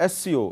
SCO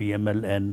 PMLN,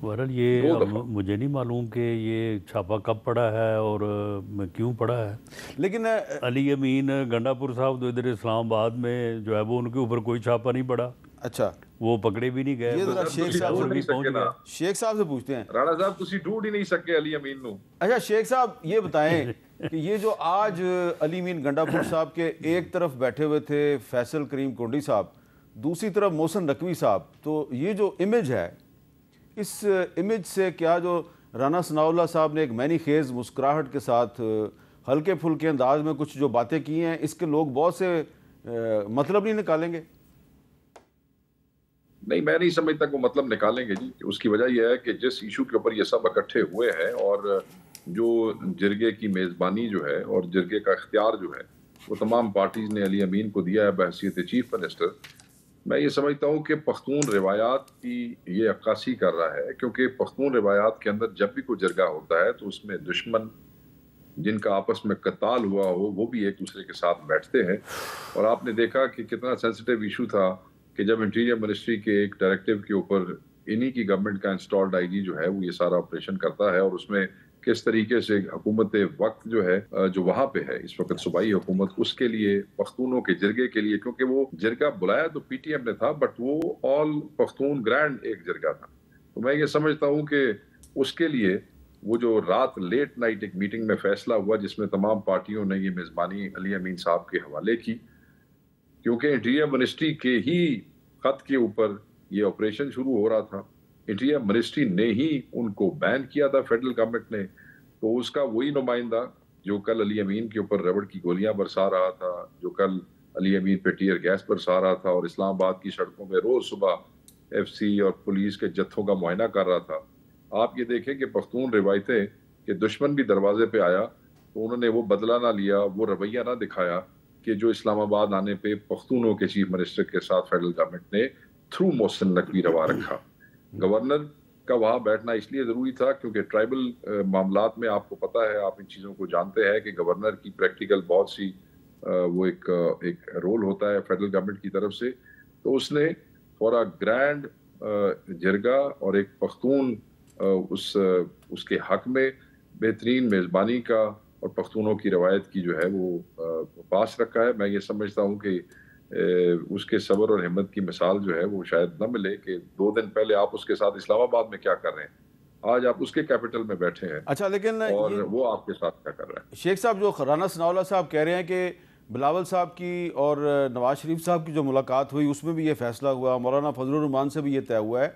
بہرحال یہ مجھے نہیں معلوم کہ یہ چھاپا کب پڑا ہے اور کیوں پڑا ہے، لیکن علی امین گنڈا پور صاحب تو ادھر اسلام آباد میں جو ہے وہ ان کے اوپر کوئی چھاپا نہیں پڑا، اچھا وہ پکڑے بھی نہیں گئے، یہ ذرا شیخ صاحب سے پوچھتے ہیں۔ رانا صاحب تسی ڈھونڈ ہی نہیں سکے علی امین نو۔ اچھا شیخ صاحب یہ بتائیں کہ یہ جو آج علی امین گنڈا پور صاحب کے ایک طرف بیٹھے ہوئے تھے فیصل کریم کونڈی صاحب، دوسری طرف محسن نقوی صاحب، تو یہ جو امیج ہے اس امیج سے کیا جو رانا ثناء اللہ صاحب نے ایک معنی خیز مسکراہٹ کے ساتھ ہلکے پھلکے انداز میں کچھ جو باتیں کی ہیں، اس کے لوگ بہت سے مطلب نہیں نکالیں گے؟ نہیں، میں نہیں سمجھتا کہ وہ مطلب نکالیں گے جی۔ اس کی وجہ یہ ہے کہ جس ایشو کے اوپر یہ سب اکٹھے ہوئے ہیں اور جو جرگے کی میزبانی جو ہے اور جرگے کا اختیار جو ہے وہ تمام پارٹیز نے علی امین کو دیا ہے بحیثیت چیف منسٹر، میں یہ سمجھتا ہوں کہ پختون روایات کی یہ عکاسی کر رہا ہے، کیونکہ پختون روایات کے اندر جب بھی کوئی جرگہ ہوتا ہے تو اس میں دشمن جن کا آپس میں قتال ہوا ہو وہ بھی ایک دوسرے کے ساتھ بیٹھتے ہیں، اور آپ نے دیکھا کہ کتنا سینسٹیو ایشو تھا کہ جب انٹیریئر منسٹری کے ایک ڈائریکٹیو کے اوپر انہی کی گورنمنٹ کا انسٹالڈ آئی جی جو ہے وہ یہ سارا آپریشن کرتا ہے، اور اس میں کس طریقے سے حکومت وقت جو ہے جو وہاں پہ ہے اس وقت صوبائی حکومت، اس کے لیے پختونوں کے جرگے کے لیے، کیونکہ وہ جرگہ بلایا تو پی ٹی ایم نے تھا بٹ وہ آل پختون گرینڈ ایک جرگہ تھا، تو میں یہ سمجھتا ہوں کہ اس کے لیے وہ جو رات لیٹ نائٹ ایک میٹنگ میں فیصلہ ہوا جس میں تمام پارٹیوں نے یہ میزبانی علی امین صاحب کے حوالے کی، کیونکہ انٹیریئر منسٹری کے ہی خط کے اوپر یہ آپریشن شروع ہو رہا تھا، انٹیریئر منسٹری نے ہی ان کو بین کیا تھا فیڈرل گورنمنٹ نے، تو اس کا وہی نمائندہ جو کل علی امین کے اوپر ربڑ کی گولیاں برسا رہا تھا، جو کل علی امین پہ ٹیئر گیس برسا رہا تھا اور اسلام آباد کی سڑکوں میں روز صبح ایف سی اور پولیس کے جتھوں کا معائنہ کر رہا تھا، آپ یہ دیکھیں کہ پختون روایتیں کہ دشمن بھی دروازے پہ آیا تو انہوں نے وہ بدلہ نہ لیا، وہ رویہ نہ دکھایا کہ جو اسلام آباد آنے پہ پختونوں کے چیف منسٹر کے ساتھ فیڈرل گورنمنٹ نے تھرو محسن نقوی روا رکھا۔ گورنر کا وہاں بیٹھنا اس لیے ضروری تھا کیونکہ ٹرائبل معاملات میں آپ کو پتہ ہے، آپ ان چیزوں کو جانتے ہیں کہ گورنر کی پریکٹیکل بہت سی وہ ایک رول ہوتا ہے فیڈرل گورنمنٹ کی طرف سے، تو اس نے فور گرینڈ جرگہ اور ایک پختون اس کے حق میں بہترین میزبانی کا اور پختونوں کی روایت کی جو ہے وہ پاس رکھا ہے۔ میں یہ سمجھتا ہوں کہ اس کے صبر اور ہمت کی مثال جو ہے وہ شاید نہ ملے کہ 2 دن پہلے آپ اس کے ساتھ اسلام آباد میں کیا کر رہے ہیں، آج آپ اس کے کیپٹل میں بیٹھے ہیں، اچھا لیکن اور وہ آپ کے ساتھ کیا کر رہا ہے۔ شیخ صاحب جو رانا ثناء اللہ صاحب کہہ رہے ہیں کہ بلاول صاحب کی اور نواز شریف صاحب کی جو ملاقات ہوئی اس میں بھی یہ فیصلہ ہوا، مولانا فضل الرحمان سے بھی یہ طے ہوا ہے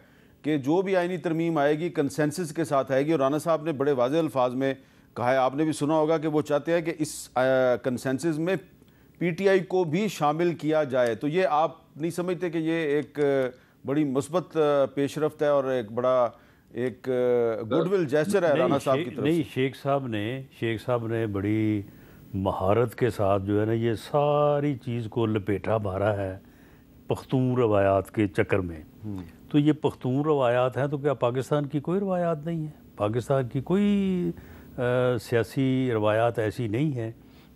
کہ جو بھی آئینی ترمیم آئے گی کنسنسس کے ساتھ آئے گی، اور رانا صاحب نے بڑے واضح الفاظ میں کہا ہے، آپ نے بھی سنا ہوگا کہ وہ چاہتے ہیں کہ اس کنسنسس میں پی ٹی آئی کو بھی شامل کیا جائے، تو یہ آپ نہیں سمجھتے کہ یہ ایک بڑی مثبت پیش رفت ہے اور ایک بڑا ایک گڈ ول جیسچر ہے رانا صاحب کی طرف؟ نہیں، شیخ صاحب نے بڑی مہارت کے ساتھ جو ہے نا یہ ساری چیز کو لپیٹا مارا ہے پختون روایات کے چکر میں، تو یہ پختون روایات ہیں تو کیا پاکستان کی کوئی روایات نہیں ہے؟ پاکستان کی کوئی سیاسی روایات ایسی نہیں ہے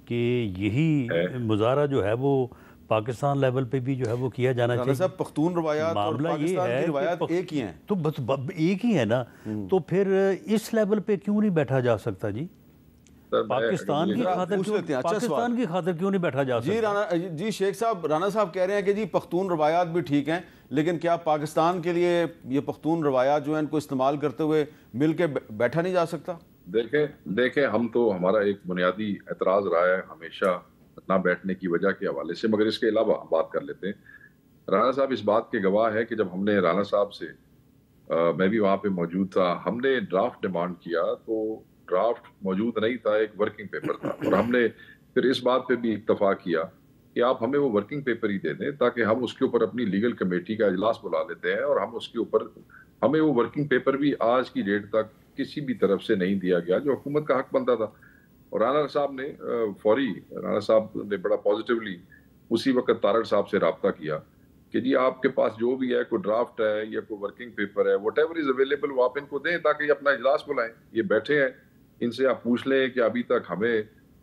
کہ یہی مظاہرہ جو ہے وہ پاکستان لیول پہ بھی جو ہے وہ کیا جانا چاہیے؟ صاحب پاکستان روایات اور پاکستان کی روایات ایک ہی ہیں، تو بس ایک ہی ہے نا، تو پھر اس لیول پہ کیوں نہیں بیٹھا جا سکتا جی؟ پاکستان کی خاطر کیوں نہیں بیٹھا جا سکتا؟ جی شیخ صاحب، رانا صاحب کہہ رہے ہیں کہ جی پختون روایات بھی ٹھیک ہیں، لیکن کیا پاکستان کے لیے یہ پختون روایات جو ہیں ان کو استعمال کرتے ہوئے مل کے بیٹھا نہیں جا سکتا؟ دیکھیں ہم تو ہمارا ایک بنیادی اعتراض رہا ہے ہمیشہ نہ بیٹھنے کی وجہ کے حوالے سے، مگر اس کے علاوہ ہم بات کر لیتے ہیں۔ رانا صاحب اس بات کے گواہ ہے کہ جب ہم نے رانا صاحب سے، میں بھی وہاں پہ موجود تھا، ہم نے ڈرافٹ ڈیمانڈ کیا تو ڈرافٹ موجود نہیں تھا، ایک ورکنگ پیپر تھا، اور ہم نے پھر اس بات پہ بھی اتفاق کیا کہ آپ ہمیں وہ ورکنگ پیپر ہی دے دیں تاکہ ہم اس کے اوپر اپنی لیگل کمیٹی کا اجلاس بلا لیتے ہیں، اور ہم اس کے اوپر ہمیں وہ ورکنگ پیپر بھی آج کی ڈیٹ تک کسی بھی طرف سے نہیں دیا گیا جو حکومت کا حق بنتا تھا، اور رانا صاحب نے رانا صاحب نے بڑا پازیٹیولی اسی وقت تارڑ صاحب سے رابطہ کیا کہ جی آپ کے پاس جو بھی ہے، کوئی ڈرافٹ ہے یا کوئی ورکنگ پیپر ہے، واٹ ایور از اویلیبل، وہ آپ ان کو دیں تاکہ یہ اپنا اجلاس بلائیں، یہ بیٹھے ہیں، ان سے آپ پوچھ لیں کہ ابھی تک ہمیں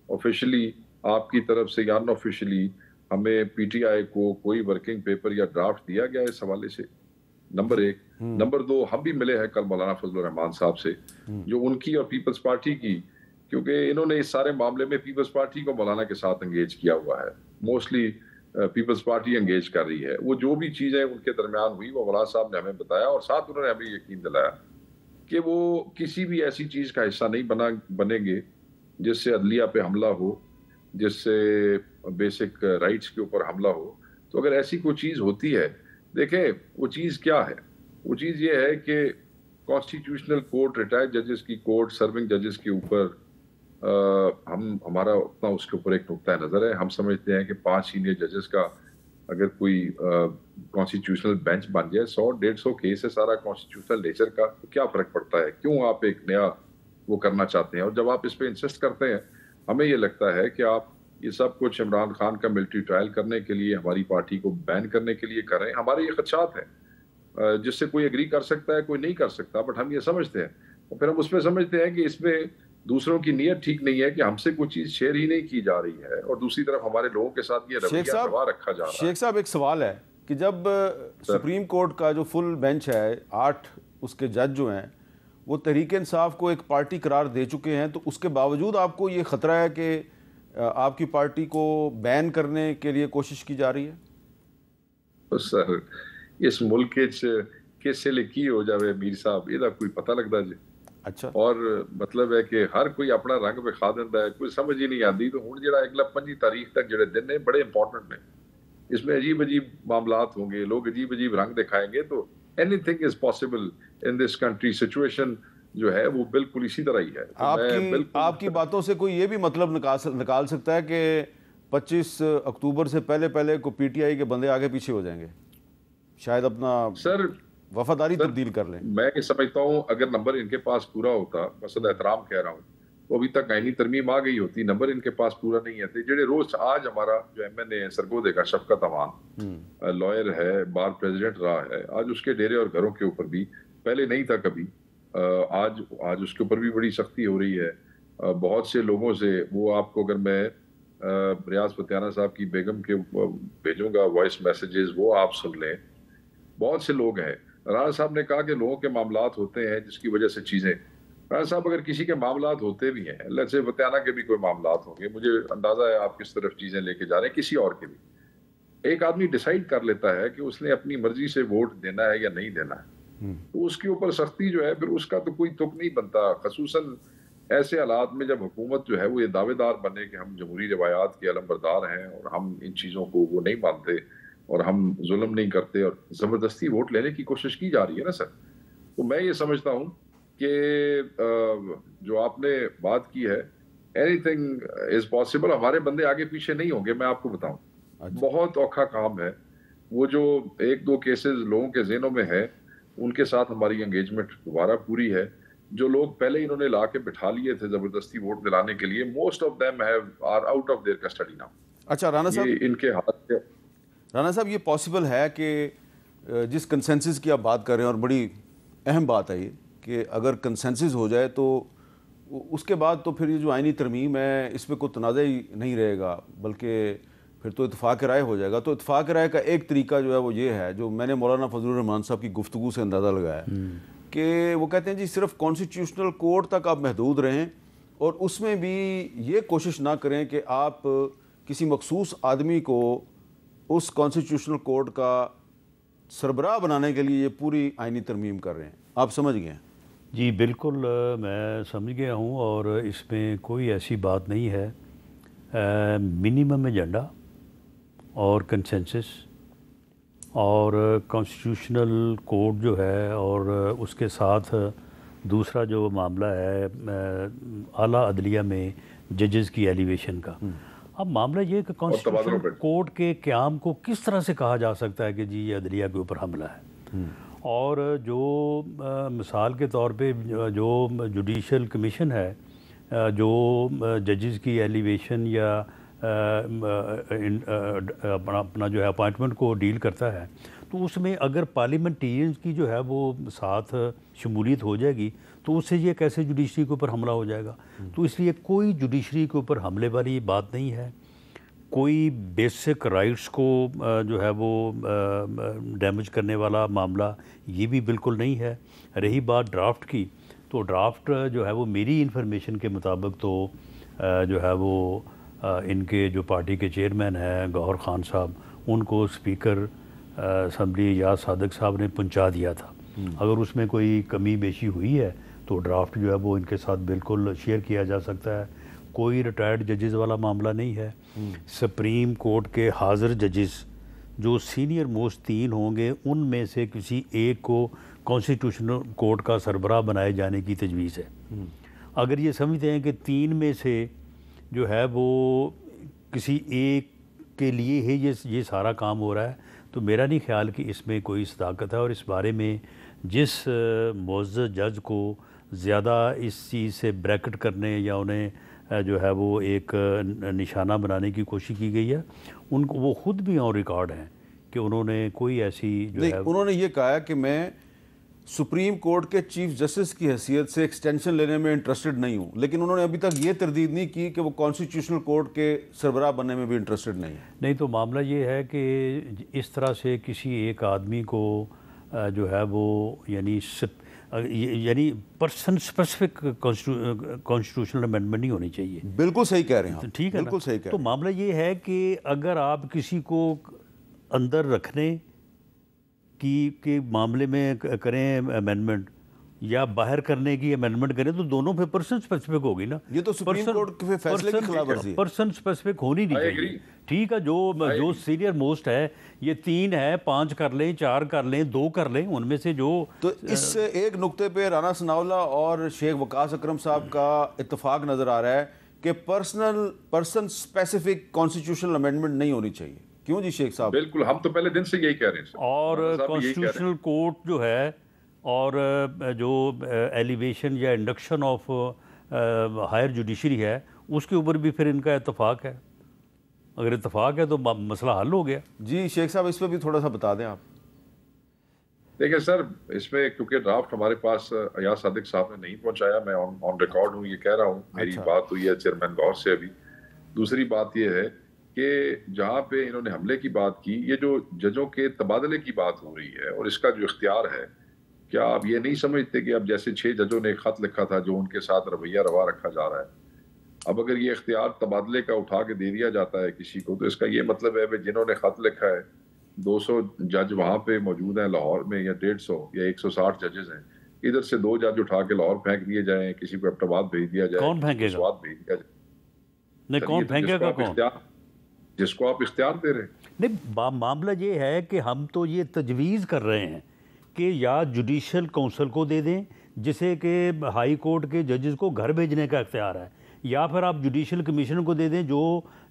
آفیشلی آپ کی طرف سے یا ان آفیشلی ہمیں پی ٹی آئی کو کوئی ورکنگ پیپر یا ڈرافٹ دیا گیا اس حوالے سے۔ نمبر 1. نمبر 2, ہم بھی ملے ہیں کل مولانا فضل الرحمان صاحب سے, جو ان کی اور پیپلز پارٹی کی, کیونکہ انہوں نے اس سارے معاملے میں پیپلز پارٹی کو مولانا کے ساتھ انگیج کیا ہوا ہے, موسٹلی پیپلز پارٹی انگیج کر رہی ہے. وہ جو بھی چیزیں ان کے درمیان ہوئی وہ مولانا صاحب نے ہمیں بتایا, اور ساتھ انہوں نے ہمیں یقین دلایا کہ وہ کسی بھی ایسی چیز کا حصہ نہیں بنیں گے جس سے عدلیہ پہ حملہ ہو, جس سے بیسک رائٹس کے اوپر حملہ ہو. تو اگر ایسی کوئی چیز ہوتی ہے, دیکھیں وہ چیز کیا ہے, وہ چیز یہ ہے کہ کانسٹیٹیوشنل کورٹ, ریٹائرڈ ججز کی کورٹ, سرونگ ججز کے اوپر ہمارا اتنا اس کے اوپر ایک نقطہ نظر ہے. ہم سمجھتے ہیں کہ 5 سینئر ججز کا اگر کوئی کانسٹیٹیوشنل بینچ بن جائے, 100-150 کیس ہے سارا کانسٹیٹیوشنل نیچر کا, تو کیا فرق پڑتا ہے؟ کیوں آپ ایک نیا وہ کرنا چاہتے ہیں؟ اور جب آپ اس پہ انسسٹ کرتے ہیں, ہمیں یہ لگتا ہے کہ آپ یہ سب کچھ عمران خان کا ملٹری ٹرائل کرنے کے لیے, ہماری پارٹی کو بین کرنے کے لیے کر رہے ہیں. ہمارے یہ خدشات ہیں جس سے کوئی اگری کر سکتا ہے, کوئی نہیں کر سکتا, بٹ ہم یہ سمجھتے ہیں, اور پھر ہم اس میں سمجھتے ہیں کہ اس میں دوسروں کی نیت ٹھیک نہیں ہے کہ ہم سے کوئی چیز شیئر ہی نہیں کی جا رہی ہے, اور دوسری طرف ہمارے لوگوں کے ساتھ یہ رویہ روا رکھا جا رہا ہے. شیخ صاحب ایک سوال ہے کہ جب سپریم کورٹ کا جو فل بینچ ہے, 8 اس کے جج جو ہیں وہ تحریک انصاف کو ایک پارٹی قرار دے چکے ہیں, تو اس کے باوجود آپ کو یہ خطرہ ہے کہ آپ کی پارٹی کو بین کرنے کے لیے کوشش کی جا رہی ہے؟ سر اس ملک کس سے لکھی ہو جاوے میر صاحب, یہ کوئی پتہ لگتا جی. اچھا, اور مطلب ہے کہ ہر کوئی اپنا رنگ بکھا دیتا ہے, کوئی سمجھ ہی نہیں آتی. تو ہوں جڑا اگلا 25 تاریخ تک جڑے دن ہیں بڑے امپورٹنٹ ہیں, اس میں عجیب عجیب معاملات ہوں گے, لوگ عجیب عجیب رنگ دکھائیں گے. تو any thing is possible in this country. Situation جو ہے وہ بالکل اسی طرح ہی ہے. آپ کی باتوں سے کوئی یہ بھی مطلب نکال سکتا ہے کہ 25 اکتوبر سے پہلے کو پی ٹی آئی کے بندے آگے پیچھے ہو جائیں گے, شاید اپنا سر وفاداری تبدیل کر لیں؟ میں یہ سمجھتا ہوں اگر نمبر ان کے پاس پورا ہوتا, مسئلہ احترام کہہ رہا ہوں, تو ابھی تک آئینی ترمیم آ گئی ہوتی. نمبر ان کے پاس پورا نہیں ہے. جڑے روز آج ہمارا جو ایم این اے سرگودے کا شفقت امان لائر ہے, بار پریزیڈنٹ رہا ہے, آج اس کے ڈیرے اور گھروں کے اوپر بھی, پہلے نہیں تھا کبھی, آج اس کے اوپر بھی بڑی سختی ہو رہی ہے. بہت سے لوگوں سے وہ آپ کو اگر میں ریاض فتیانہ صاحب کی بیگم کے بھیجوں گا وائس میسیجز, وہ آپ سن لیں. بہت سے لوگ ہیں. رانا صاحب نے کہا کہ لوگوں کے معاملات ہوتے ہیں جس کی وجہ سے چیزیں, رانا صاحب اگر کسی کے معاملات ہوتے بھی ہیں, اللہ سے فتیانہ کے بھی کوئی معاملات ہوں گے, مجھے اندازہ ہے آپ کس طرف چیزیں لے کے جا رہے ہیں, کسی اور کے بھی. ایک آدمی ڈیسائیڈ کر لیتا ہے کہ اس نے اپنی مرضی سے ووٹ دینا ہے یا نہیں دینا ہے, تو اس کے اوپر سختی جو ہے پھر اس کا تو کوئی تک نہیں بنتا. خصوصاً ایسے حالات میں جب حکومت جو ہے وہ یہ دعوے دار بنے کہ ہم جمہوری روایات کے علمبردار ہیں اور ہم ان چیزوں کو وہ نہیں مانتے اور ہم ظلم نہیں کرتے, اور زبردستی ووٹ لینے کی کوشش کی جا رہی ہے نا سر. تو میں یہ سمجھتا ہوں کہ جو آپ نے بات کی ہے, اینی تھنگ از پاسبل. ہمارے بندے آگے پیچھے نہیں ہوں گے, میں آپ کو بتاؤں. بہت اوکھا کام ہے. وہ جو 1-2 کیسز لوگوں کے ذہنوں میں ہے, ان کے ساتھ ہماری انگیجمنٹ دوبارہ پوری ہے. جو لوگ پہلے انہوں نے لا کے بٹھا لیے تھے زبردستی ووٹ دلانے کے لیے, most of them are out of their custody now. اچھا رانا صاحب, یہ ان کے ہاتھ سے. رانا صاحب یہ پاسبل ہے کہ جس کنسنسس کی آپ بات کر رہے ہیں, اور بڑی اہم بات ہے یہ کہ اگر کنسنسس ہو جائے تو اس کے بعد تو پھر یہ جو آئینی ترمیم ہے اس پہ کوئی تنازع ہی نہیں رہے گا, بلکہ پھر تو اتفاق رائے ہو جائے گا. تو اتفاق رائے کا ایک طریقہ جو ہے وہ یہ ہے, جو میں نے مولانا فضل الرحمان صاحب کی گفتگو سے اندازہ لگایا کہ وہ کہتے ہیں جی صرف کانسٹیٹیوشنل کورٹ تک آپ محدود رہیں, اور اس میں بھی یہ کوشش نہ کریں کہ آپ کسی مخصوص آدمی کو اس کانسٹیٹیوشنل کورٹ کا سربراہ بنانے کے لیے یہ پوری آئینی ترمیم کر رہے ہیں. آپ سمجھ گئے ہیں؟ جی بالکل میں سمجھ گیا ہوں, اور اس میں کوئی ایسی بات نہیں ہے. منیمم ایجنڈا اور کنسنسس اور کانسٹیٹیوشنل کورٹ جو ہے, اور اس کے ساتھ دوسرا جو معاملہ ہے اعلیٰ عدلیہ میں ججز کی ایلیویشن کا. اب معاملہ یہ کہ کانسٹیٹیوشنل کورٹ کے قیام کو کس طرح سے کہا جا سکتا ہے کہ جی یہ عدلیہ کے اوپر حملہ ہے, اور جو مثال کے طور پہ جو جوڈیشل کمیشن ہے جو ججز کی ایلیویشن یا اپنا جو ہے اپوائنٹمنٹ کو ڈیل کرتا ہے, تو اس میں اگر پارلیمنٹیرینز کی جو ہے وہ ساتھ شمولیت ہو جائے گی تو اس سے یہ کیسے جوڈیشری کے اوپر حملہ ہو جائے گا. تو اس لیے کوئی جوڈیشری کے اوپر حملے والی بات نہیں ہے, کوئی بیسک رائٹس کو جو ہے وہ ڈیمیج کرنے والا معاملہ یہ بھی بالکل نہیں ہے۔ رہی بات ڈرافٹ کی، تو ڈرافٹ جو ہے وہ میری انفارمیشن کے مطابق تو جو ہے وہ ان کے جو پارٹی کے چیئرمین ہیں گوہر خان صاحب، ان کو اسپیکر اسمبلی یاز صادق صاحب نے پہنچا دیا تھا۔ اگر اس میں کوئی کمی بیشی ہوئی ہے تو ڈرافٹ جو ہے وہ ان کے ساتھ بالکل شیئر کیا جا سکتا ہے۔ کوئی ریٹائرڈ ججز والا معاملہ نہیں ہے۔ سپریم کورٹ کے حاضر ججز جو سینئر موسٹ 3 ہوں گے، ان میں سے کسی ایک کو کانسٹیٹیوشنل کورٹ کا سربراہ بنائے جانے کی تجویز ہے۔ اگر یہ سمجھتے ہیں کہ 3 میں سے جو ہے وہ کسی ایک کے لیے ہی یہ سارا کام ہو رہا ہے، تو میرا نہیں خیال کہ اس میں کوئی صداقت ہے۔ اور اس بارے میں جس معزز جج کو زیادہ اس چیز سے بریکٹ کرنے یا انہیں جو ہے وہ ایک نشانہ بنانے کی کوشش کی گئی ہے، ان کو وہ خود بھی آن ریکارڈ ہیں کہ انہوں نے کوئی ایسی جو ہے انہوں نے یہ کہا کہ میں سپریم کورٹ کے چیف جسٹس کی حیثیت سے ایکسٹینشن لینے میں انٹرسٹڈ نہیں ہوں، لیکن انہوں نے ابھی تک یہ تردید نہیں کی کہ وہ کانسٹیٹیوشنل کورٹ کے سربراہ بننے میں بھی انٹرسٹڈ نہیں ہے۔ نہیں، تو معاملہ یہ ہے کہ اس طرح سے کسی ایک آدمی کو جو ہے وہ یعنی پرسن اسپیسیفک کانسٹیٹیوشنل امینڈمنٹ نہیں ہونی چاہیے۔ بالکل صحیح کہہ رہے ہیں آپ، ٹھیک ہے نا؟ بالکل صحیح کہہ تو رہے ہیں۔ معاملہ یہ ہے کہ اگر آپ کسی کو اندر رکھنے کی معاملے میں کریں امینڈمنٹ یا باہر کرنے کی امینڈمنٹ کریں، تو دونوں پہ پرسن اسپیسیفک ہوگی نا۔ یہ تو سپریم کورٹ کے فیصلے کی خلاف ورزی ہے۔ پرسن اسپیسیفک ہونی نہیں چاہیے۔ ٹھیک ہے، جو سینئر موسٹ ہے، یہ 3 ہے، 5 کر لیں، 4 کر لیں، 2 کر لیں، ان میں سے جو تو اس سے ایک نقطے پہ رانا ثناءاللہ اور شیخ وقاص اکرم صاحب کا اتفاق نظر آ رہا ہے کہ پرسن اسپیسیفک کانسٹیٹیوشنل امینڈمنٹ نہیں ہونی چاہیے۔ کیوں جی شیخ صاحب؟ بالکل، ہم تو پہلے دن سے یہی کہہ رہے ہیں اور کانسٹیٹیوشنل کورٹ جو ہے اور جو ایلیویشن یا انڈکشن آف ہائر جوڈیشری ہے، اس کے اوپر بھی پھر ان کا اتفاق ہے۔ اگر اتفاق ہے تو مسئلہ حل ہو گیا۔ جی شیخ صاحب اس پہ بھی تھوڑا سا بتا دیں آپ۔ دیکھیں سر، اس میں کیونکہ ڈرافٹ ہمارے پاس ایاز صادق صاحب نے نہیں پہنچایا، میں آن ریکارڈ ہوں، یہ کہہ رہا ہوں، میری بات ہوئی ہے چیئرمین گور سے ابھی۔ دوسری بات یہ ہے کہ جہاں پہ انہوں نے حملے کی بات کی، یہ جو ججوں کے تبادلے کی بات ہو رہی ہے اور اس کا جو اختیار ہے، کیا آپ یہ نہیں سمجھتے کہ اب جیسے 6 ججوں نے ایک خط لکھا تھا جو ان کے ساتھ رویہ روا رکھا جا رہا ہے، اب اگر یہ اختیار تبادلے کا اٹھا کے دے دیا جاتا ہے کسی کو، تو اس کا یہ مطلب ہے کہ جنہوں نے خط لکھا ہے 200 جج وہاں پہ موجود ہیں لاہور میں، یا 150 یا 160 ججز ہیں، ادھر سے 2 جج اٹھا کے لاہور پھینک دیے جائیں، کسی کو ایبٹ آباد بھیج دیا جائے، کون پھینکے گا؟ سوات بھیج دیا جائے۔ نہیں، کون پھینکے گا؟ کون؟ جس کو آپ اختیار دے رہے ہیں۔ نہیں، معاملہ یہ ہے کہ ہم تو یہ تجویز کر رہے ہیں کہ یا جوڈیشل کونسل کو دے دیں، جسے کہ ہائی کورٹ کے ججز کو گھر بھیجنے کا اختیار ہے، یا پھر آپ جوڈیشل کمیشن کو دے دیں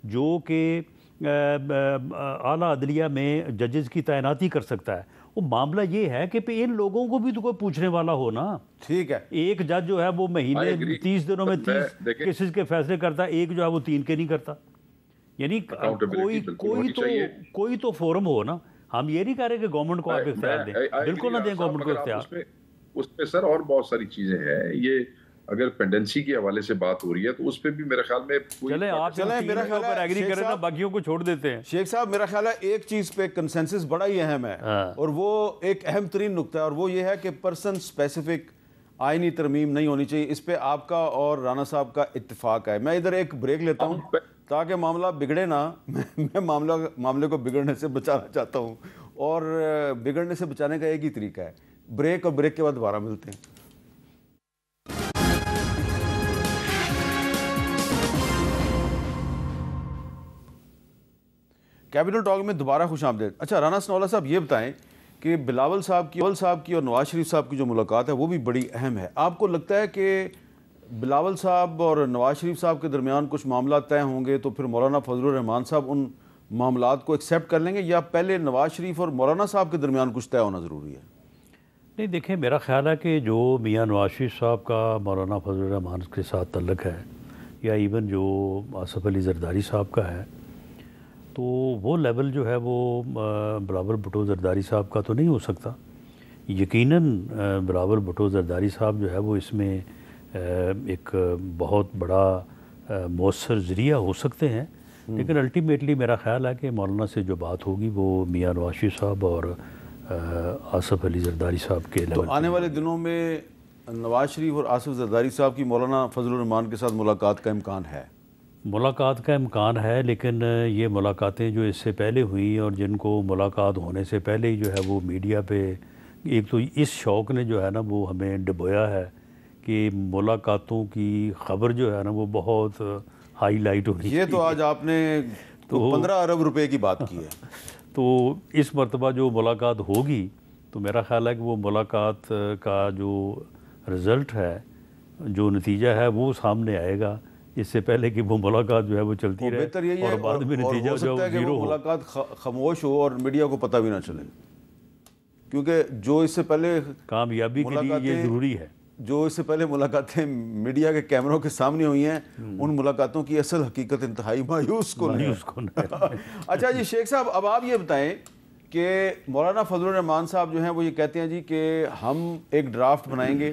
جو کہ اعلیٰ عدلیہ میں ججز کی تعیناتی کر سکتا ہے۔ وہ معاملہ یہ ہے کہ ان لوگوں کو بھی تو کوئی پوچھنے والا ہو نا۔ ٹھیک ہے، ایک جج جو ہے وہ مہینے 30 دنوں میں 30 کیسز کے فیصلے کرتا ہے، ایک جو ہے وہ 3 کے نہیں کرتا۔ یعنی کوئی تو فورم ہو نا۔ ہم یہ نہیں کہہ رہے کہ گورنمنٹ کو آپ اختیار دیں، بالکل نہ دیں گورنمنٹ کو اختیار۔ اس پہ سر اور بہت ساری چیزیں ہیں، یہ اگر پینڈنسی کے حوالے سے بات ہو رہی ہے تو اس پہ بھی میرے خیال میں چلیں آپ میرا خیال ہے ایگری کریں نا، باقیوں کو چھوڑ دیتے ہیں۔ شیخ صاحب میرا خیال ہے ایک چیز پہ کنسنسس بڑا ہی اہم ہے، اور وہ ایک اہم ترین نقطہ ہے، اور وہ یہ ہے کہ پرسن اسپیسیفک آئینی ترمیم نہیں ہونی چاہیے۔ اس پہ آپ کا اور رانا صاحب کا اتفاق ہے۔ میں ادھر ایک بریک لیتا ہوں تاکہ معاملہ بگڑے نا۔ میں معاملے کو بگڑنے سے بچانا چاہتا ہوں، اور بگڑنے سے بچانے کا ایک ہی طریقہ ہے بریک، اور بریک کے بعد دوبارہ ملتے ہیں۔ کیپٹل ٹاک میں دوبارہ خوش آمدید۔ اچھا رانا ثناءاللہ صاحب یہ بتائیں کہ بلاول صاحب کی اور نواز شریف صاحب کی جو ملاقات ہے وہ بھی بڑی اہم ہے۔ آپ کو لگتا ہے کہ بلاول صاحب اور نواز شریف صاحب کے درمیان کچھ معاملات طے ہوں گے تو پھر مولانا فضل الرحمان صاحب ان معاملات کو ایکسیپٹ کر لیں گے، یا پہلے نواز شریف اور مولانا صاحب کے درمیان کچھ طے ہونا ضروری ہے؟ نہیں دیکھیں، میرا خیال ہے کہ جو میاں نواز شریف صاحب کا مولانا فضل الرحمان کے ساتھ تعلق ہے، یا ایون جو آصف علی زرداری صاحب کا ہے، تو وہ لیول جو ہے وہ بلاول بھٹو زرداری صاحب کا تو نہیں ہو سکتا۔ یقیناً بلاول بھٹو زرداری صاحب جو ہے وہ اس میں ایک بہت بڑا مؤثر ذریعہ ہو سکتے ہیں، لیکن الٹیمیٹلی میرا خیال ہے کہ مولانا سے جو بات ہوگی وہ میاں نواز شریف صاحب اور آصف علی زرداری صاحب کے تو آنے والے دنوں میں نواز شریف اور آصف زرداری صاحب کی مولانا فضل الرحمان کے ساتھ ملاقات کا امکان ہے؟ ملاقات کا امکان ہے، لیکن یہ ملاقاتیں جو اس سے پہلے ہوئیں اور جن کو ملاقات ہونے سے پہلے ہی جو ہے وہ میڈیا پہ ایک تو اس شوق نے جو ہے نا وہ ہمیں ڈبویا ہے کہ ملاقاتوں کی خبر جو ہے نا وہ بہت ہائی لائٹ ہونی یہ تو آج آپ نے 15 ارب روپے کی بات کی ہے. تو اس مرتبہ جو ملاقات ہوگی تو میرا خیال ہے کہ وہ ملاقات کا جو رزلٹ ہے، جو نتیجہ ہے وہ سامنے آئے گا، اس سے پہلے کہ وہ ملاقات جو ہے وہ چلتی رہے بہتر یہی ہے اور بعد میں نتیجہ ہو جو سکتا ہے کہ زیرو وہ ہو. ملاقات خاموش ہو اور میڈیا کو پتہ بھی نہ چلے، کیونکہ جو اس سے پہلے کامیابی کے لیے یہ ضروری ہے. جو اس سے پہلے ملاقاتیں میڈیا کے کیمروں کے سامنے ہوئی ہیں ان ملاقاتوں کی اصل حقیقت انتہائی مایوس کن ہے. اچھا جی شیخ صاحب، اب آپ یہ بتائیں کہ مولانا فضل الرحمان صاحب جو ہیں وہ یہ کہتے ہیں جی کہ ہم ایک ڈرافٹ بنائیں گے،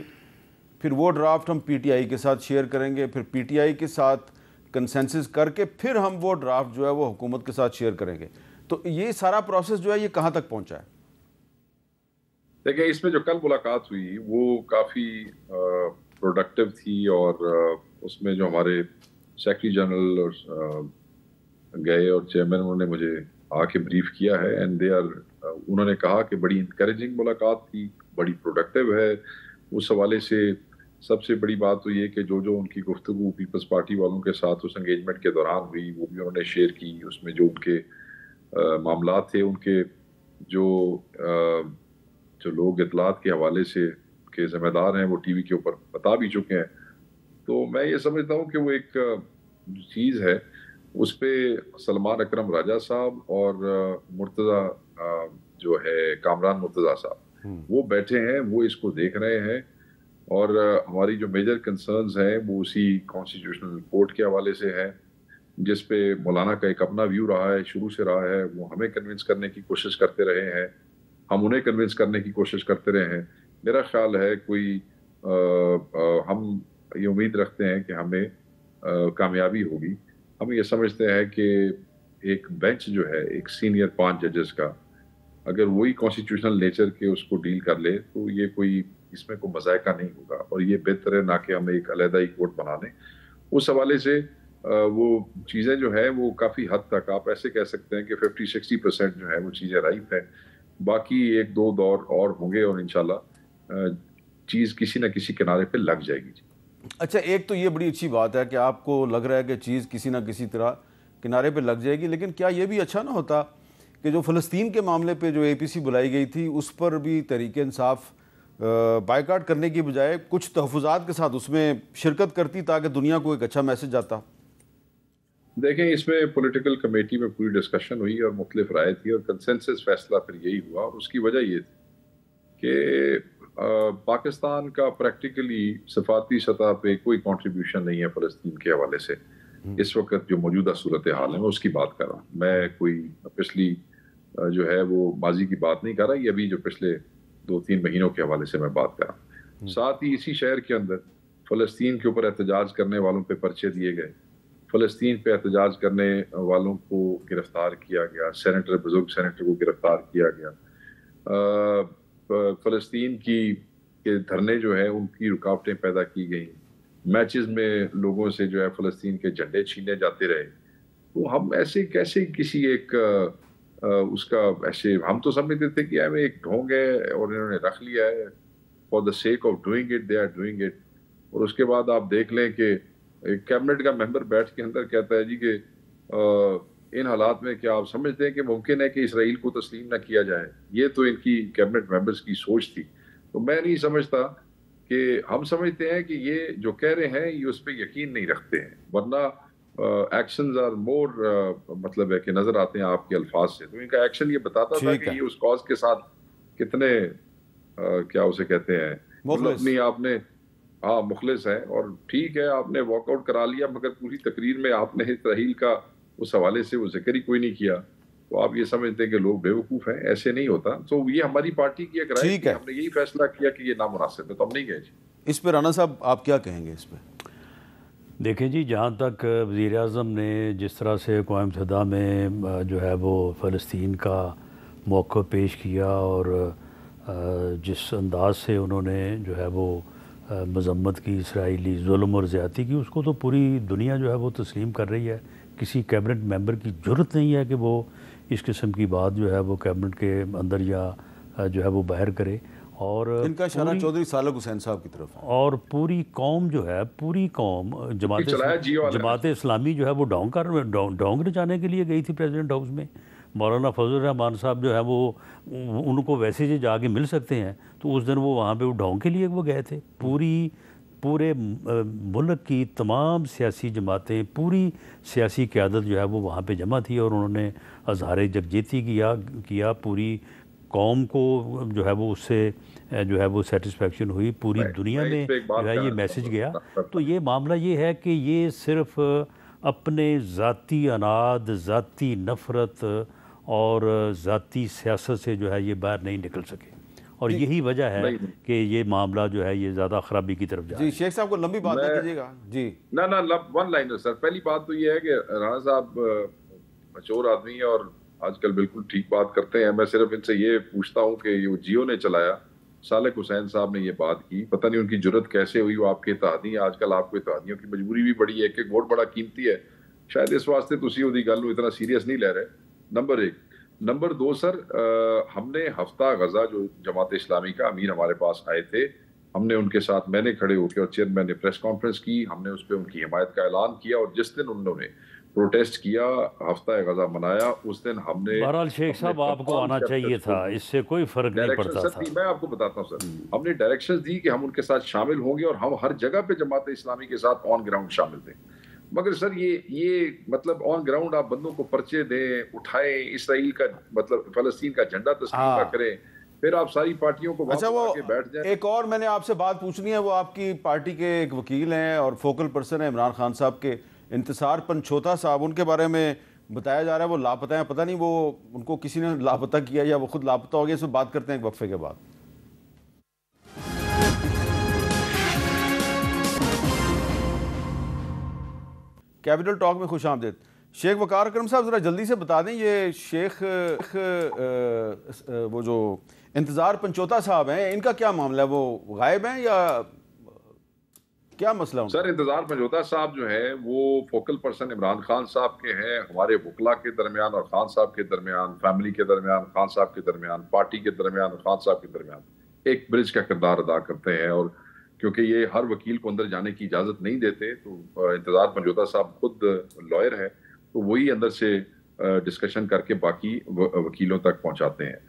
پھر وہ ڈرافٹ ہم پی ٹی آئی کے ساتھ شیئر کریں گے، پھر پی ٹی آئی کے ساتھ کنسنسس کر کے پھر ہم وہ ڈرافٹ جو ہے وہ حکومت کے ساتھ شیئر کریں گے. تو یہ سارا پروسیس جو ہے یہ کہاں تک پہنچا ہے؟ دیکھیں، اس میں جو کل ملاقات ہوئی وہ کافی پروڈکٹیو تھی، اور اس میں جو ہمارے سیکرٹری جنرل گئے اور چیئرمین انہوں نے مجھے آ کے بریف کیا ہے، اینڈ انہوں نے کہا کہ بڑی انکریجنگ ملاقات تھی، بڑی پروڈکٹیو ہے. اس حوالے سے سب سے بڑی بات تو یہ کہ جو ان کی گفتگو پیپلز پارٹی والوں کے ساتھ اس انگیجمنٹ کے دوران ہوئی وہ بھی انہوں نے شیئر کی. اس میں جو ان کے معاملات تھے، ان کے جو لوگ اطلاعات کے حوالے سے کے ذمہ دار ہیں وہ ٹی وی کے اوپر بتا بھی چکے ہیں. تو میں یہ سمجھتا ہوں کہ وہ ایک چیز ہے، اس پہ سلمان اکرم راجہ صاحب اور مرتضیٰ جو ہے کامران مرتضیٰ صاحب وہ بیٹھے ہیں، وہ اس کو دیکھ رہے ہیں، اور ہماری جو میجر کنسرنز ہیں وہ اسی کانسٹیٹیوشنل رپورٹ کے حوالے سے ہیں، جس پہ مولانا کا ایک اپنا ویو رہا ہے، شروع سے رہا ہے. وہ ہمیں کنونس کرنے کی کوشش کرتے رہے ہیں، ہم انہیں کنونس کرنے کی کوشش کرتے رہے ہیں. میرا خیال ہے ہم یہ امید رکھتے ہیں کہ ہمیں کامیابی ہوگی. ہم یہ سمجھتے ہیں کہ ایک بینچ جو ہے ایک سینئر 5 ججز کا، اگر وہی کانسٹیٹیوشنل نیچر کے اس کو ڈیل کر لے تو یہ کوئی اس میں کوئی مذائقہ نہیں ہوگا، اور یہ بہتر ہے نہ کہ ہم ایک علیحدہ ہی کورٹ بنا لیں. اس حوالے سے وہ چیزیں جو ہیں وہ کافی حد تک آپ ایسے کہہ سکتے ہیں کہ 50-60% جو ہے وہ چیزیں رائف ہیں. باقی 1-2 دور اور ہوں گے اور انشاءاللہ چیز کسی نہ کسی کنارے پہ لگ جائے گی. اچھا، ایک تو یہ بڑی اچھی بات ہے کہ آپ کو لگ رہا ہے کہ چیز کسی نہ کسی طرح کنارے پہ لگ جائے گی، لیکن کیا یہ بھی اچھا نہ ہوتا کہ جو فلسطین کے معاملے پہ جو اے پی سی بلائی گئی تھی اس پر بھی تحریک انصاف بائیکاٹ کرنے کی بجائے کچھ تحفظات کے ساتھ اس میں شرکت کرتی تاکہ دنیا کو ایک اچھا میسج آتا؟ دیکھیں، اس میں پولیٹیکل کمیٹی میں پوری ڈسکشن ہوئی اور مختلف رائے تھی، اور کنسنسس فیصلہ پھر یہی ہوا. اور اس کی وجہ یہ تھی کہ پاکستان کا پریکٹیکلی سفارتی سطح پہ کوئی کنٹریبیوشن نہیں ہے فلسطین کے حوالے سے. اس وقت جو موجودہ صورتحال ہے میں اس کی بات کر رہا ہوں، میں کوئی پچھلی جو ہے وہ ماضی کی بات نہیں کر رہا، یہ ابھی جو پچھلے 2-3 مہینوں کے حوالے سے میں بات کر رہا ہوں. ساتھ ہی اسی شہر کے اندر فلسطین کے اوپر احتجاج کرنے والوں پہ پرچے دیے گئے، فلسطین پہ احتجاج کرنے والوں کو گرفتار کیا گیا، بزرگ سینیٹر کو گرفتار کیا گیا، فلسطین کی دھرنے جو ہے ان کی رکاوٹیں پیدا کی گئیں، میچز میں لوگوں سے جو ہے فلسطین کے جھنڈے چھینے جاتے رہے. تو ہم ایسے کیسے کسی ایک اس کا ایسے ہم تو سمجھتے تھے کہ ہمیں ایک ڈھونگ ہے اور انہوں نے رکھ لیا ہے for the sake of doing it, they are doing it. اور اس کے بعد آپ دیکھ لیں کہ ایک کیبنٹ کا ممبر بیٹھ کے اندر کہتا ہے جی کہ ان حالات میں کیا آپ سمجھتے ہیں کہ ممکن ہے کہ اسرائیل کو تسلیم نہ کیا جائے؟ یہ تو ان کی کیبنٹ ممبرز کی سوچ تھی. تو میں نہیں سمجھتا کہ ہم سمجھتے ہیں کہ یہ جو کہہ رہے ہیں یہ اس پہ یقین نہیں رکھتے ہیں، ورنہ ایکشنز آر مور مطلب ہے کہ نظر آتے ہیں آپ کے الفاظ سے. تو ان کا ایکشن یہ بتاتا تھا کہ یہ اس کاز کے ساتھ کتنے کیا اسے کہتے ہیں اپنی آپ نے مخلص ہے. اور ٹھیک ہے آپ نے واک آؤٹ کرا لیا، مگر پوری تقریر میں آپ نے اسرائیل کا اس حوالے سے وہ ذکر ہی کوئی نہیں کیا. تو آپ یہ سمجھتے ہیں کہ لوگ بیوقوف ہیں، ایسے نہیں ہوتا. تو یہ ہماری پارٹی کی ایک رائے ہے، ہم نے یہی فیصلہ کیا کہ یہ نامناسب ہے، تو ہم نہیں گئے. اس پہ رانا صاحب آپ کیا کہیں گے اس پہ؟ دیکھیں جی، جہاں تک وزیر اعظم نے جس طرح سے اقوام متحدہ میں جو ہے وہ فلسطین کا موقع پیش کیا، اور جس انداز سے انہوں نے جو ہے وہ مذمت کی اسرائیلی ظلم اور زیادتی کی، اس کو تو پوری دنیا جو ہے وہ تسلیم کر رہی ہے۔ کسی کیبنٹ ممبر کی جرت نہیں ہے کہ وہ اس قسم کی بات جو ہے وہ کیبنٹ کے اندر یا جو ہے وہ باہر کرے۔ اور ان کا اشارہ چودھری صالح حسین صاحب کی طرف ہے۔ اور پوری قوم جو ہے، پوری قوم جماعت اسلامی جو ہے وہ ڈونگ رچانے کے لیے گئی تھی پریزیڈنٹ ہاؤس میں۔ مولانا فضل الرحمان صاحب جو ہے وہ ان کو ویسے ہی جا کے مل سکتے ہیں، تو اس دن وہ وہاں پہ ڈونگ کے لیے وہ گئے تھے۔ پورے ملک کی تمام سیاسی جماعتیں، پوری سیاسی قیادت جو ہے وہ وہاں پہ جمع تھی، اور انہوں نے اظہار یکجہتی کیا۔ پوری قوم کو جو ہے وہ اس سے جو ہے وہ سیٹسفیکشن ہوئی، پوری دنیا میں جو ہے یہ میسج گیا۔ تو یہ معاملہ یہ ہے کہ یہ صرف اپنے ذاتی اناد، ذاتی نفرت اور ذاتی سیاست سے جو ہے یہ باہر نہیں نکل سکے، اور یہی وجہ ہے کہ یہ معاملہ جو ہے یہ زیادہ خرابی کی طرف جا رہا ہے۔ جی شیخ صاحب کو لمبی بات نہ کیجیے گا۔ جی نہ ون لائنر سر۔ پہلی بات تو یہ ہے کہ رانا صاحب مچور آدمی ہیں اور آج کل بالکل ٹھیک بات کرتے ہیں۔ میں صرف ان سے یہ پوچھتا ہوں کہ یہ جیو نے چلایا، صالح حسین صاحب نے یہ بات کی، پتہ نہیں ان کی جرت کیسے ہوئی۔ وہ آپ کے اتحادی ہیں، آج کل آپ کو اتحادیوں کی مجبوری بھی بڑی ہے کہ ووٹ بڑا قیمتی ہے، شاید اس واسطے تسی وہ گل نو اتنا سیریس نہیں لے رہے۔ نمبر 1۔ نمبر 2 سر، ہم نے ہفتہ غزہ جو جماعت اسلامی کا امیر ہمارے پاس آئے تھے، ہم نے ان کے ساتھ، میں نے کھڑے ہو کے اور چیئرمین نے پریس کانفرنس کی، ہم نے اس پہ ان کی حمایت کا اعلان کیا، اور جس دن انہوں نے پروٹیسٹ کیا، ہفتہ غزہ منایا، اس دن ہم نے بہرحال شیخ صاحب آپ کو آنا چاہیے تھا، اس سے کوئی فرق نہیں پڑتا تھا۔ میں آپ کو بتاتا ہوں سر، ہم نے ڈائریکشنز دی کہ ہم ان کے ساتھ شامل ہوں گے اور ہم ہر جگہ پہ جماعت اسلامی کے ساتھ آن گراؤنڈ شامل تھے۔ مگر سر یہ مطلب آن گراؤنڈ آپ بندوں کو پرچے دیں، اٹھائیں، اسرائیل کا مطلب فلسطین کا جھنڈا تسلیم نہ کریں، پھر آپ ساری پارٹیوں کو اچھا وہ کے بیٹھ جائیں۔ ایک اور میں نے آپ سے بات پوچھنی ہے، وہ آپ کی پارٹی کے ایک وکیل ہیں اور فوکل پرسن ہیں عمران خان صاحب کے، انتصار پنچھوتا صاحب، ان کے بارے میں بتایا جا رہا ہے وہ لاپتہ ہیں، پتہ نہیں وہ ان کو کسی نے لاپتہ کیا یا وہ خود لاپتہ ہو گیا۔ اس پہ بات کرتے ہیں ایک وقفے کے بعد۔ کیپٹل ٹاک میں خوش آمدید۔ شیخ وقار اکرم صاحب ذرا جلدی سے بتا دیں، یہ شیخ وہ جو انتظار پنچوتا صاحب ہیں، ان کا کیا معاملہ ہے؟ وہ غائب ہیں یا کیا مسئلہ ہے؟ سر انتظار پنچوتا صاحب جو ہے وہ فوکل پرسن عمران خان صاحب کے ہیں، ہمارے وکلا کے درمیان اور خان صاحب کے درمیان، فیملی کے درمیان، خان صاحب کے درمیان، پارٹی کے درمیان اور خان صاحب کے درمیان ایک برج کا کردار ادا کرتے ہیں۔ اور کیونکہ یہ ہر وکیل کو اندر جانے کی اجازت نہیں دیتے، تو انتظار پنچوتا صاحب خود لائر ہے، تو وہی اندر سے ڈسکشن کر کے باقی وکیلوں تک پہنچاتے ہیں۔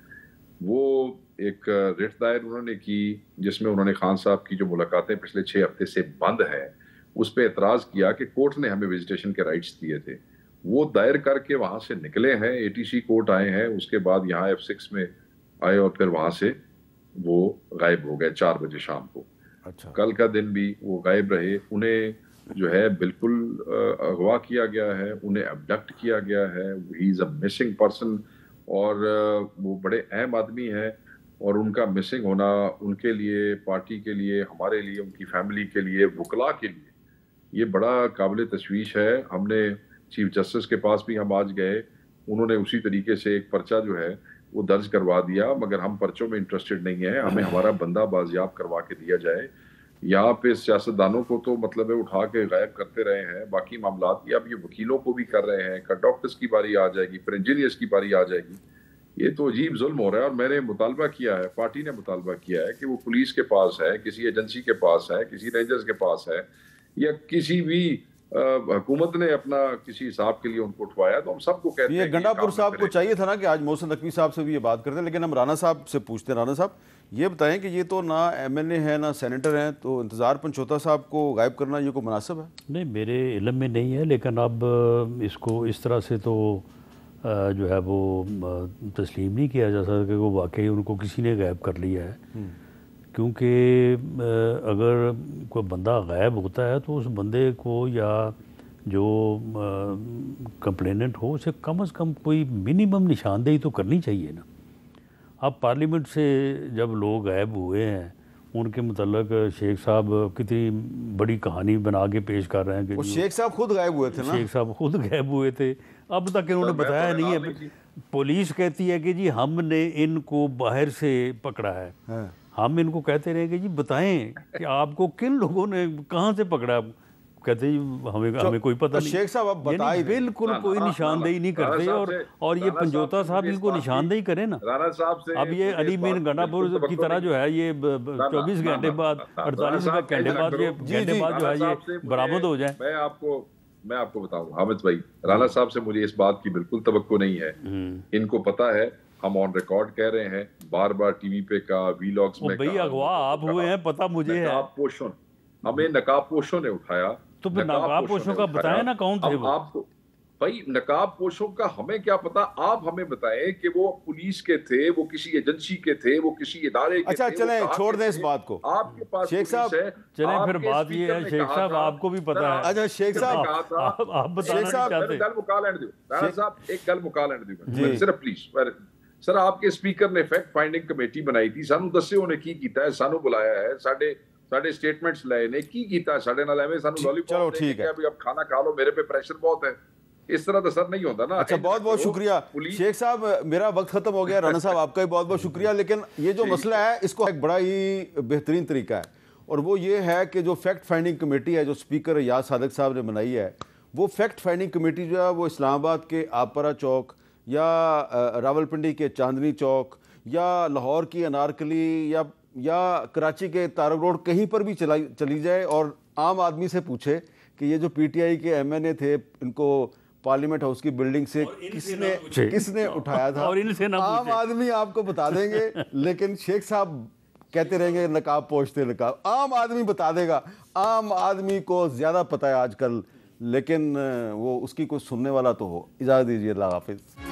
وہ ایک ریٹ دائر انہوں نے کی جس میں انہوں نے خان صاحب کی جو ملاقاتیں پچھلے 6 ہفتے سے بند ہیں اس پہ اعتراض کیا کہ کورٹ نے ہمیں وزیٹیشن کے رائٹس دیے تھے، وہ دائر کر کے وہاں سے نکلے ہیں، ATC کورٹ آئے ہیں، اس کے بعد یہاں F6 میں آئے اور پھر وہاں سے وہ غائب ہو گئے 4 بجے شام کو۔ کل کا دن بھی وہ غائب رہے، انہیں جو ہے بالکل اغوا کیا گیا ہے، انہیں ابڈکٹ کیا گیا ہے، ہی از اے مسنگ پرسن، اور وہ بڑے اہم آدمی ہیں، اور ان کا مسنگ ہونا ان کے لیے، پارٹی کے لیے، ہمارے لیے، ان کی فیملی کے لیے، وکلا کے لیے یہ بڑا قابل تشویش ہے۔ ہم نے چیف جسٹس کے پاس بھی ہم آج گئے، انہوں نے اسی طریقے سے ایک پرچہ جو ہے وہ درج کروا دیا، مگر ہم پرچوں میں انٹرسٹڈ نہیں ہیں، ہمیں ہمارا بندہ بازیاب کروا کے دیا جائے۔ یہاں پہ سیاستدانوں کو تو مطلب ہے اٹھا کے غائب کرتے رہے ہیں، باقی معاملات کی اب یہ وکیلوں کو بھی کر رہے ہیں، ڈاکٹرز کی باری آ جائے گی، پھر انجینئرز کی باری آ جائے گی۔ یہ تو عجیب ظلم ہو رہا ہے، اور میں نے مطالبہ کیا ہے، پارٹی نے مطالبہ کیا ہے کہ وہ پولیس کے پاس ہے، کسی ایجنسی کے پاس ہے، کسی رینجرز کے پاس ہے، یا کسی بھی حکومت نے اپنا کسی حساب کے لیے ان کو اٹھوایا، تو ہم سب کو کہتے ہیں یہ گنڈا پور صاحب کو چاہیے تھا نا کہ آج محسن نقوی صاحب سے بھی یہ بات کرتے ہیں، لیکن ہم رانا صاحب سے پوچھتے ہیں۔ رانا صاحب یہ بتائیں کہ یہ تو نہ MLA ہیں نہ سینیٹر ہیں، تو انتظار پنچوتا صاحب کو غائب کرنا یہ کوئی مناسب ہے؟ نہیں، میرے علم میں نہیں ہے، لیکن اب اس کو اس طرح سے تو جو ہے وہ تسلیم نہیں کیا جا سکتا کہ وہ واقعی ان کو کسی نے غائب کر لیا ہے، کیونکہ اگر کوئی بندہ غائب ہوتا ہے تو اس بندے کو یا جو کمپلیننٹ ہو اسے کم از کم کوئی منیمم نشاندہی تو کرنی چاہیے نا۔ اب پارلیمنٹ سے جب لوگ غائب ہوئے ہیں ان کے متعلق شیخ صاحب کتنی بڑی کہانی بنا کے پیش کر رہے ہیں کہ وہ شیخ صاحب خود غائب ہوئے تھے نا، شیخ صاحب خود غائب ہوئے تھے، اب تک انہوں نے بتایا نہیں ہے۔ پولیس کہتی ہے کہ جی ہم نے ان کو باہر سے پکڑا ہے، ہم ان کو کہتے رہے کہ جی بتائیں کہ آپ کو کن لوگوں نے کہاں سے پکڑا، کہتے ہیں ہمیں کوئی پتہ نہیں۔ شیخ صاحب اب بتائیں، بالکل کوئی نشاندہی نہیں کرتے، اور یہ پنجوتا صاحب ان کو نشاندہی کریں نا۔ رانا صاحب سے اب یہ علی مین گنڈا پور کی طرح جو ہے یہ 24 گھنٹے بعد 48 گھنٹے بعد جو ہے یہ برآمد ہو جائے۔ میں آپ کو بتاؤں حامد بھائی، رانا صاحب سے مجھے اس بات کی بالکل توقع نہیں ہے، ان کو پتا ہے ہم آن ریکارڈ کہہ رہے ہیں، بار بار ٹی وی پہ کہا، وی لاگز میں بھئی اغوا آپ ہوئے ہیں، پتہ مجھے ہے۔ نقاب پوشوں ہمیں نقاب پوشوں نے اٹھایا، تو پھر نقاب پوشوں کا بتائیں نا کون تھے وہ؟ آپ کو بھائی نقاب پوشوں کا ہمیں کیا پتا، آپ ہمیں بتائیں کہ وہ پولیس کے تھے، وہ کسی ایجنسی کے تھے، وہ کسی ادارے کے تھے۔ اچھا چلیں چھوڑ دیں اس بات کو، آپ کے پاس شیخ صاحب چلیں پھر بات یہ ہے شیخ صاحب آپ کو بھی پتا ہے۔ اچھا شیخ صاحب آپ بتانا نہیں چاہتے۔ گل مکا لین دیو رانا صاحب، ایک گل مکا لین دیو صرف پلیز۔ سر آپ کے اسپیکر نے فیکٹ فائنڈنگ کمیٹی بنائی تھی، سانو دسے انہیں کی کیتا ہے، سانو بلایا ہے، ساڈے سٹیٹمنٹس لائے نے کی کیتا ہے ساڈے نال، ایویں سانو لالی پاپ دے کے اب کھانا کھا لو، میرے پہ پریشر بہت ہے، اس طرح تو سر نہیں ہوتا نا۔ اچھا بہت بہت شکریہ شیخ صاحب، میرا وقت ختم ہو گیا، رانا صاحب آپ کا بھی بہت بہت شکریہ، لیکن یہ جو مسئلہ ہے اس کو ایک بڑا ہی بہترین طریقہ ہے، اور وہ یہ ہے کہ جو فیکٹ فائنڈنگ کمیٹی ہے جو اسپیکر ایاز صادق صاحب نے بنائی ہے، وہ فیکٹ فائنڈنگ کمیٹی جو ہے وہ اسلام آباد کے آپرا چوک یا راولپنڈی کے چاندنی چوک یا لاہور کی انارکلی یا کراچی کے تارک روڈ کہیں پر بھی چلی جائے اور عام آدمی سے پوچھے کہ یہ جو پی ٹی آئی کے ایم این اے تھے، ان کو پارلیمنٹ ہاؤس کی بلڈنگ سے کس نے اٹھایا تھا، عام آدمی آپ کو بتا دیں گے، لیکن شیخ صاحب کہتے رہیں گے نقاب پوشتے نقاب، عام آدمی بتا دے گا، عام آدمی کو زیادہ پتہ ہے آج کل، لیکن وہ اس کی کوئی سننے والا تو ہو۔ اجازت دیجیے، اللہ حافظ۔